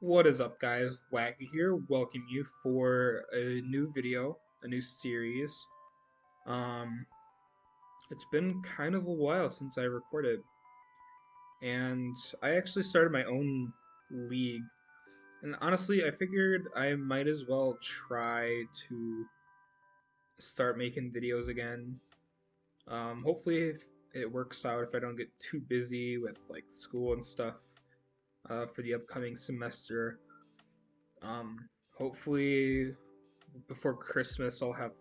What is up, guys? Wacky here. Welcome you for a new video, a new series. Um, it's been kind of a while since I recorded, and I actually started my own league. And honestly, I figured I might as well try to start making videos again. Hopefully, if it works out, if I don't get too busy with like school and stuff for the upcoming semester. Hopefully before Christmas, I'll have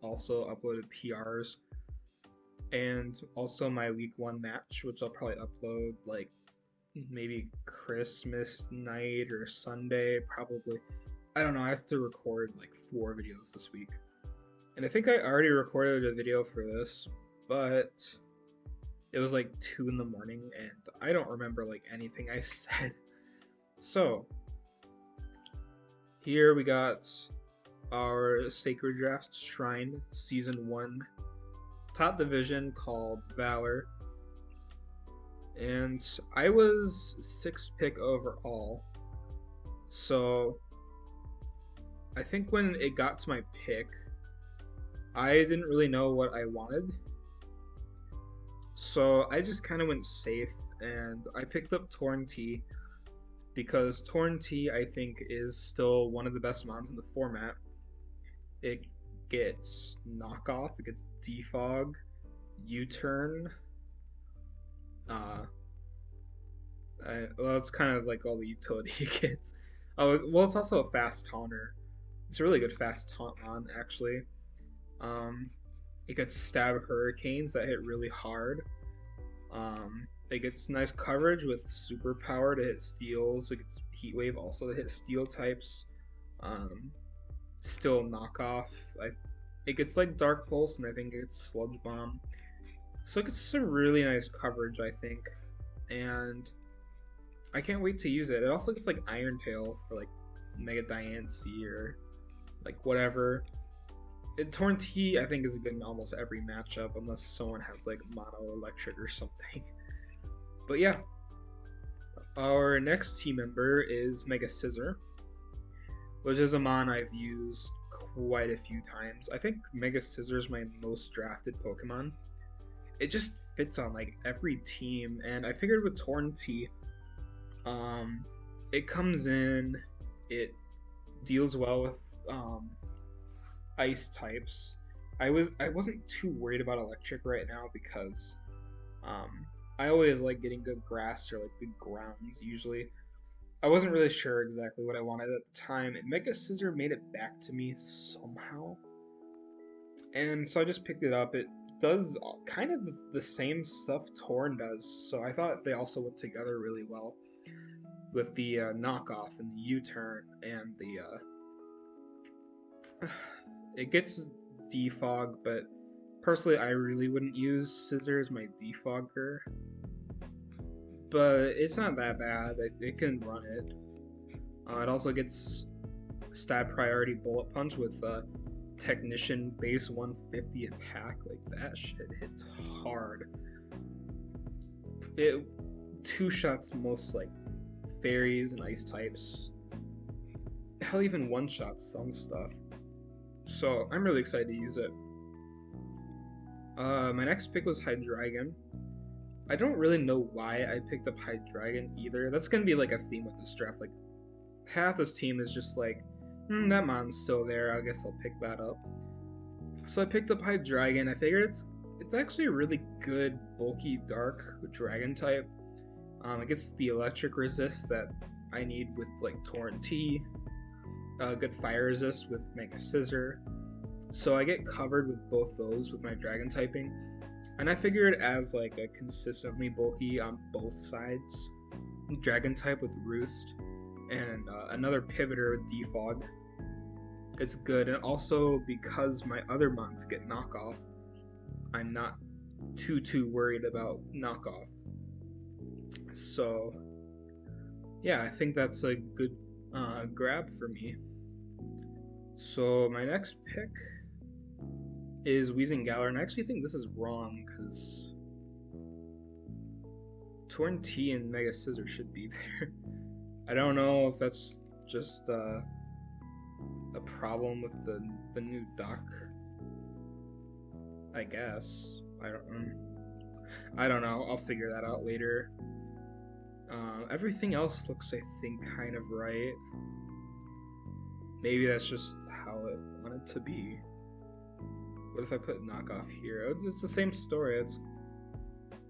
also uploaded PRs and also my week one match, which I'll probably upload like maybe Christmas night or Sunday, probably. I don't know. I have to record like 4 videos this week. And I think I already recorded a video for this, but it was like 2 in the morning and I don't remember like anything I said. So, here we got our Sacred Draft Shrine Season 1 top division called Valor. And I was 6th pick overall. So I think when it got to my pick, I didn't really know what I wanted. So I just kind of went safe and I picked up Torn T because Torn T I think is still one of the best mons in the format. It gets knockoff, it gets defog, U-turn. Uh, well, it's kind of like all the utility it gets. Oh, well, it's also a fast taunter. It's a really good fast taunt mon, actually. Um, it gets stab hurricanes that hit really hard. It gets nice coverage with super power to hit steals. It gets heat wave also to hit steel types. Um, Still knockoff. It gets like dark pulse, and I think it gets sludge bomb. So it gets some really nice coverage, I think, and I can't wait to use it. It also gets like Iron Tail for like Mega Diancie or like whatever. Torn T I think is good in almost every matchup unless someone has like Mono Electric or something. But yeah, our next team member is Mega Scizor, which is a mon I've used quite a few times. I think Mega Scizor is my most drafted Pokemon. It just fits on like every team, and I figured with Torn T, it comes in, it deals well with ice types. I wasn't too worried about electric right now because um, I always like getting good grass or like good grounds usually. I wasn't really sure exactly what I wanted at the time, and Mega Scizor made it back to me somehow. And so I just picked it up. It does kind of the same stuff Torn does, so I thought they also went together really well with the knockoff and the U-turn and the it gets defog, but personally I really wouldn't use Scizor as my defogger. But it's not that bad. It can run it. It also gets stab priority bullet punch with technician base 150 attack. Like that shit hits hard. It two shots most like fairies and ice types. Hell, even one shots some stuff. So I'm really excited to use it. My next pick was Hydreigon. I don't really know why I picked up Hydreigon either. That's gonna be like a theme with this draft. Like half this team is just like, that mon's still there. I guess I'll pick that up. So I picked up Hydreigon. I figured it's actually a really good bulky dark dragon type. It gets the electric resist that I need with like Torn T. Good fire resist with Mega Scizor. So I get covered with both those with my dragon typing. And I figure it as like a consistently bulky on both sides. Dragon type with Roost and another pivoter with Defog. It's good, and also because my other mons get knockoff, I'm not too worried about knockoff. So yeah, I think that's a good grab for me. So my next pick is Weezing and I actually think this is wrong because Torn T and Mega Scizor should be there. I don't know if that's just a problem with the new duck. I guess I don't know. I'll figure that out later. Everything else looks, I think, kind of right. Maybe that's just how it wanted to be. What if I put knockoff here? It's the same story. It's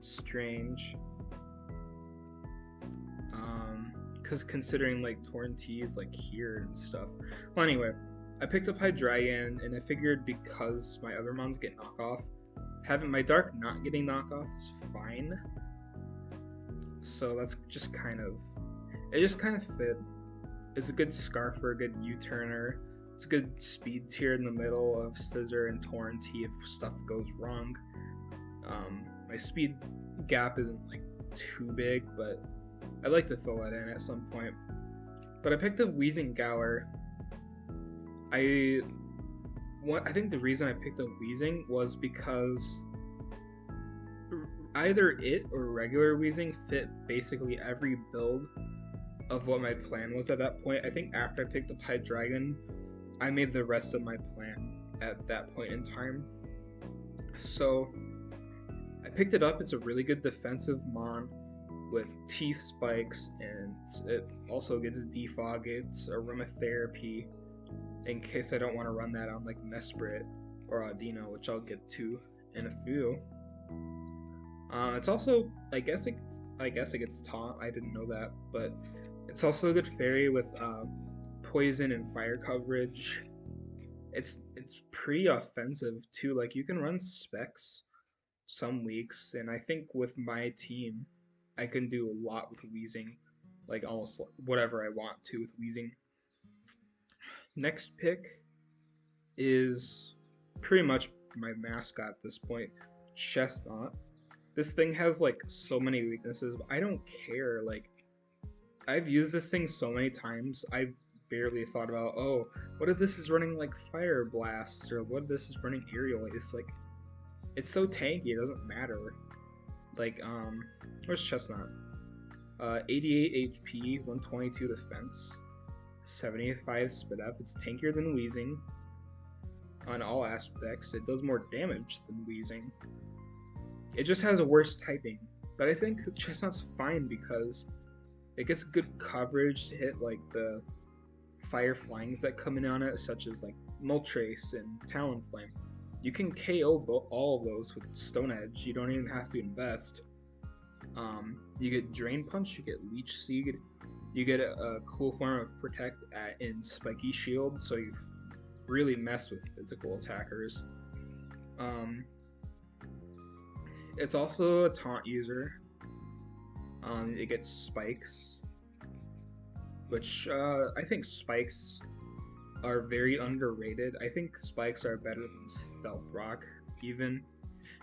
strange. Because considering like Torn T is like here and stuff. Well, anyway, I picked up Hydreigon, and I figured because my other mons get knockoff, having my Dark not getting knockoff is fine. So that's just kind of, it just kind of fit. It's a good Scarfer, a good U-turner. It's a good speed tier in the middle of Scizor and Torn T if stuff goes wrong. My speed gap isn't like too big, but I'd like to fill that in at some point. But I picked up Weezing Galar. I think the reason I picked up Weezing was because either it or regular Weezing fit basically every build of what my plan was at that point. I think after I picked up Hydreigon, I made the rest of my plan at that point in time. So I picked it up. It's a really good defensive mon with T-Spikes, and it also gets Defog. It's Aromatherapy in case I don't want to run that on like Mesprit or Audino, which I'll get to in a few. It's also, I guess it gets Taunt. I didn't know that, but it's also a good fairy with poison and fire coverage. It's pretty offensive too. Like you can run specs some weeks, and I think with my team, I can do a lot with Weezing, like almost whatever I want to with Weezing. Next pick is pretty much my mascot at this point, Chestnut. This thing has like so many weaknesses, but I don't care. Like I've used this thing so many times, I've barely thought about, oh, what if this is running like Fire Blast, or what if this is running Aerial Ace? Like, it's so tanky, it doesn't matter. Like, where's Chestnut? 88 HP, 122 defense, 75 speed up. It's tankier than Weezing on all aspects. It does more damage than Weezing. It just has a worse typing, but I think Chestnut's fine because it gets good coverage to hit like the fire flangs that come in on it, such as like Moltres and Talonflame. You can KO all of those with Stone Edge. You don't even have to invest. You get Drain Punch, you get Leech Seed, you get a cool form of Protect in Spiky Shield, so you really mess with physical attackers. It's also a taunt user. It gets Spikes, which I think Spikes are very underrated. I think Spikes are better than Stealth Rock, even.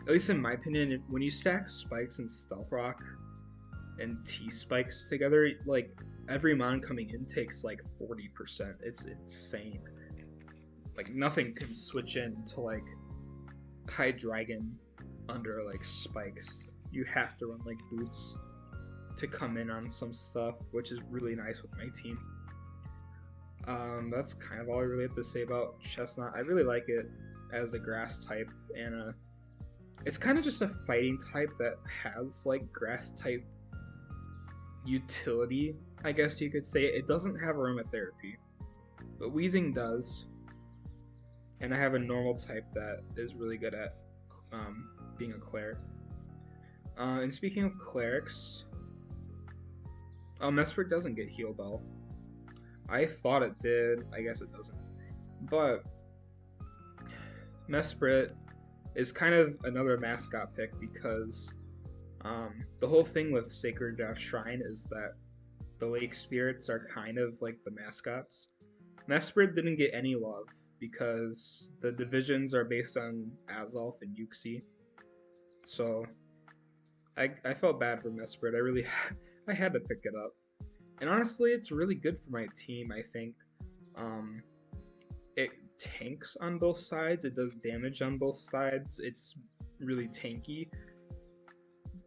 At least in my opinion, when you stack Spikes and Stealth Rock and T-Spikes together, like, every mon coming in takes like 40%. It's insane. Like, nothing can switch in to like Hydreigon under like Spikes. You have to run like Boots to come in on some stuff, which is really nice with my team. That's kind of all I really have to say about Chestnut. I really like it as a grass type, and it's kind of just a fighting type that has like grass type utility, I guess you could say. It doesn't have Aromatherapy, but Weezing does, and I have a normal type that is really good at being a cleric. And speaking of clerics, Mesprit doesn't get Heal Bell. I thought it did. I guess it doesn't. But Mesprit is kind of another mascot pick because the whole thing with Sacred Draft Shrine is that the Lake Spirits are kind of like the mascots. Mesprit didn't get any love because the divisions are based on Azelf and Uxie. So I felt bad for Mesprit. I had to pick it up. And honestly, it's really good for my team, I think. It tanks on both sides. It does damage on both sides. It's really tanky.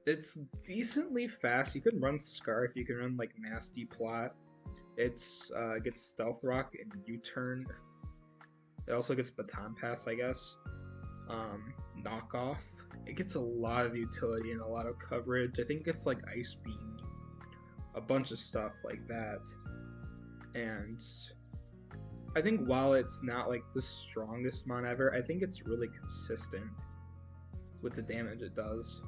It's decently fast. You can run Scarf. You can run like Nasty Plot. It's gets Stealth Rock and U-Turn. It also gets Baton Pass, I guess. Knockoff. It gets a lot of utility and a lot of coverage. I think it's like Ice Beam, a bunch of stuff like that. And I think while it's not like the strongest mon ever, I think it's really consistent with the damage it does.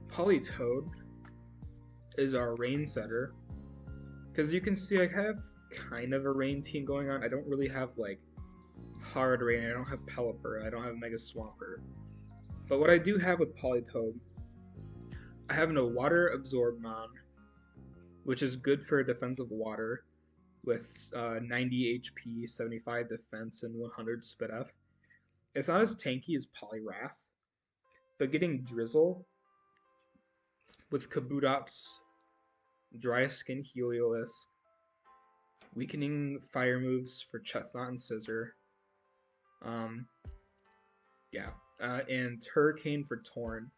Politoed is our rain setter, because you can see I have kind of a rain team going on. I don't really have like hard rain. I don't have Pelipper. I don't have Mega Swampert. But what I do have with Politoed, I have no Water Absorb Mon, which is good for defensive water with 90 HP, 75 defense, and 100 Spit F. It's not as tanky as Poliwrath, but getting Drizzle with Kabutops, Dry Skin Heliolisk, weakening fire moves for Chestnut and Scissor, and Hurricane for Torn.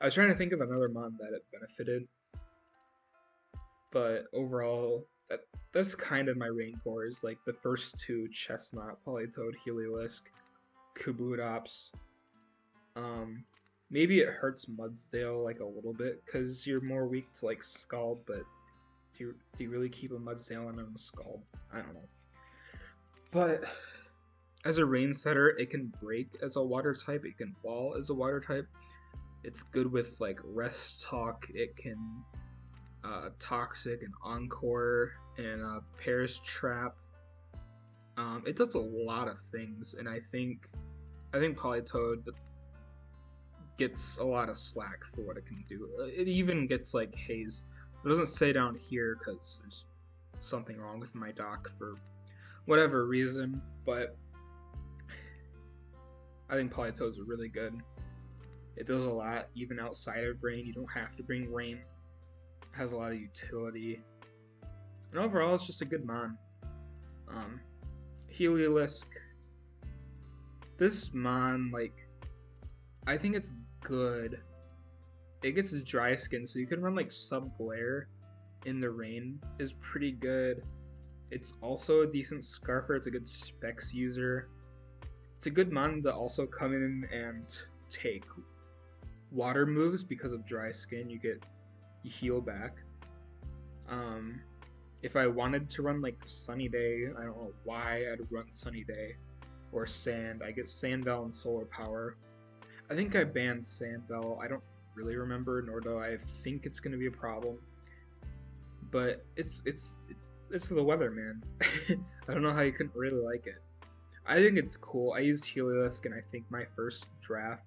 I was trying to think of another mon that it benefited, but overall, that's kind of my rain cores. Like the first two: Chestnut, Politoed, Heliolisk, Kabutops. Maybe it hurts Mudsdale like a little bit because you're more weak to like Scald, but do you really keep a Mudsdale and a Scald? I don't know. But as a rain setter, it can break as a water type. It can wall as a water type. It's good with like Rest Talk. It can Toxic and Encore and Perish Trap. It does a lot of things, and I think Politoed gets a lot of slack for what it can do. It even gets like Haze. It doesn't say down here because there's something wrong with my dock for whatever reason, but I think Politoed's really good. It does a lot even outside of rain. You don't have to bring rain. It has a lot of utility. And overall, it's just a good mon. Heliolisk. This mon, like, I think it's good. It gets Dry Skin, so you can run like Sub-Glare in the rain is pretty good. It's also a decent Scarfer. It's a good Specs user. It's a good mon to also come in and take water moves because of Dry Skin. You heal back. If I wanted to run like Sunny Day, I don't know why I'd run Sunny Day or Sand. I get Sandbell and Solar Power. I think I banned Sandbell. I don't really remember, nor do I think it's gonna be a problem. But it's the weather, man. I don't know how you couldn't really like it. I think it's cool. I used Heliolisk and I think my first draft.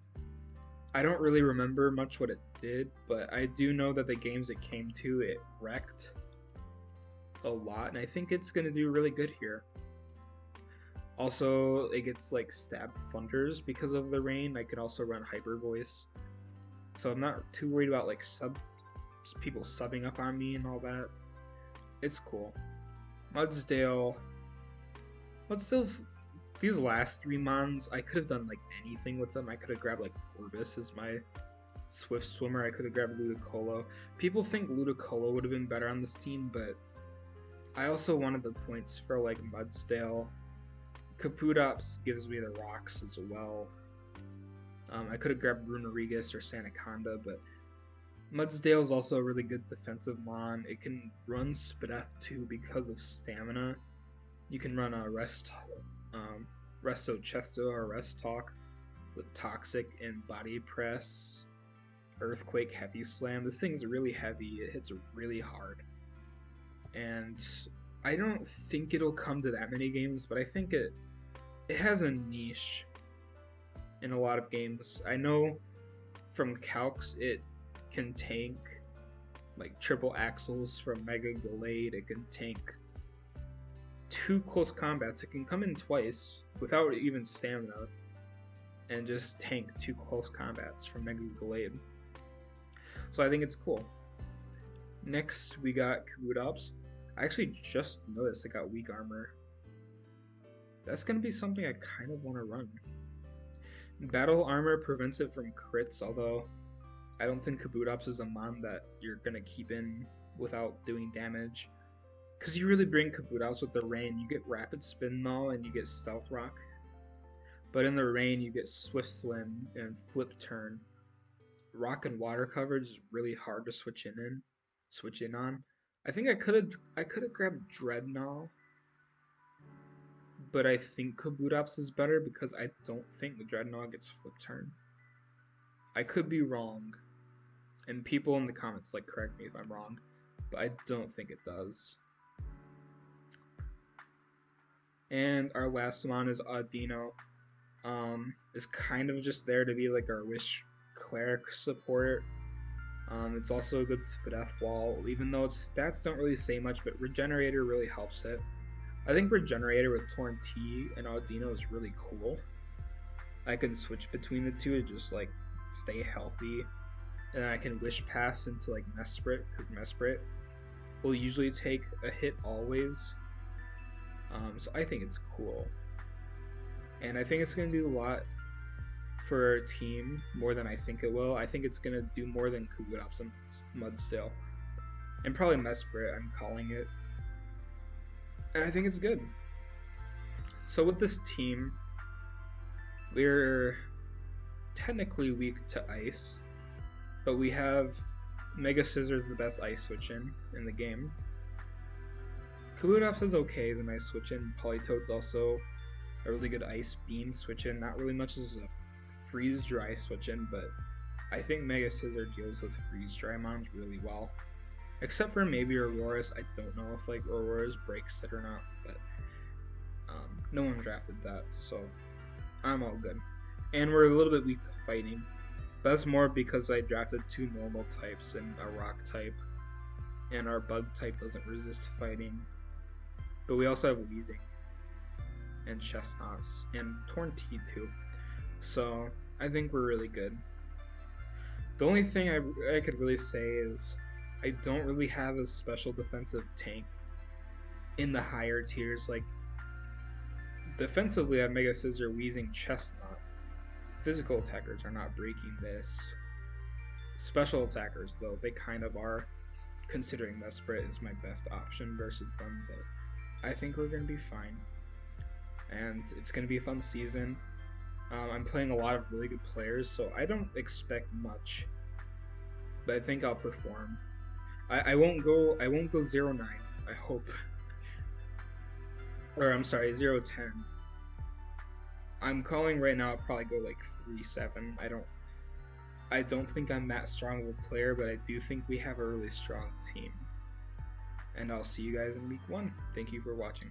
I don't really remember much what it did, but I do know that the games it came to, it wrecked a lot, and I think it's gonna do really good here. Also, it gets like Stab Thunders because of the rain. I could also run Hyper Voice, so I'm not too worried about like people subbing up on me and all that. It's cool. Mudsdale's these last three mons, I could have done like anything with them. I could have grabbed like Gorbis as my Swift Swimmer. I could have grabbed Ludicolo. People think Ludicolo would have been better on this team, but I also wanted the points for like Mudsdale. Kabutops gives me the rocks as well. I could have grabbed Runerigus or Sandaconda, but Mudsdale is also a really good defensive mon. It can run Spit F2 because of stamina. You can run a Resto Chesto or Rest Talk with Toxic and Body Press, Earthquake, Heavy Slam. This thing's really heavy. It hits really hard. And I don't think it'll come to that many games, but I think it has a niche in a lot of games. I know from Calcs it can tank like triple axles from Mega Gallade. It can tank 2 close combats. It can come in twice without even stamina and just tank 2 close combats from Mega Gallade. So I think it's cool. Next we got Kabutops. I actually just noticed it got weak armor. That's going to be something I kind of want to run. Battle armor prevents it from crits, although I don't think Kabutops is a mon that you're going to keep in without doing damage. Because you really bring Kabutops with the rain. You get Rapid Spin Null and you get Stealth Rock. But in the rain, you get Swift Swim and Flip Turn. Rock and water coverage is really hard to switch in on. I think I could have grabbed Dreadnought, but I think Kabutops is better because I don't think the Dreadnought gets Flip Turn. I could be wrong, and people in the comments like correct me if I'm wrong, but I don't think it does. And our last one is Audino. Is kind of just there to be like our Wish Cleric support. It's also a good Spadef wall, even though its stats don't really say much, but Regenerator really helps it. I think Regenerator with Torn T and Audino is really cool. I can switch between the two to just like stay healthy, and I can Wish Pass into like Mesprit, because Mesprit will usually take a hit always. So I think it's cool, and I think it's gonna do a lot for our team more than I think it will. I think it's gonna do more than Kabutops and Mudstill, and probably Mesprit. I'm calling it, and I think it's good. So with this team, we're technically weak to Ice, but we have Mega Scissors, the best Ice switch in the game. Kabutops is okay as a nice switch in. Politoed's also a really good Ice Beam switch in. Not really much as a Freeze Dry switch in, but I think Mega Scissor deals with Freeze Dry mons really well. Except for maybe Auroras. I don't know if like Auroras breaks it or not, but no one drafted that, so I'm all good. And we're a little bit weak to fighting. That's more because I drafted 2 normal types and a rock type, and our bug type doesn't resist fighting. But we also have Weezing and Chestnuts and Torn T too. So I think we're really good. The only thing I could really say is I don't really have a special defensive tank in the higher tiers. Like defensively, I have Mega Scissor, Weezing, Chestnut. Physical attackers are not breaking this. Special attackers, though, they kind of are, considering Mesprit is my best option versus them, but I think we're going to be fine. And it's going to be a fun season. I'm playing a lot of really good players, so I don't expect much, but I think I'll perform. I won't go 0-9, I hope. Or I'm sorry, 0-10. I'm calling right now I'll probably go like 3-7. I don't think I'm that strong of a player, but I do think we have a really strong team. And I'll see you guys in week 1. Thank you for watching.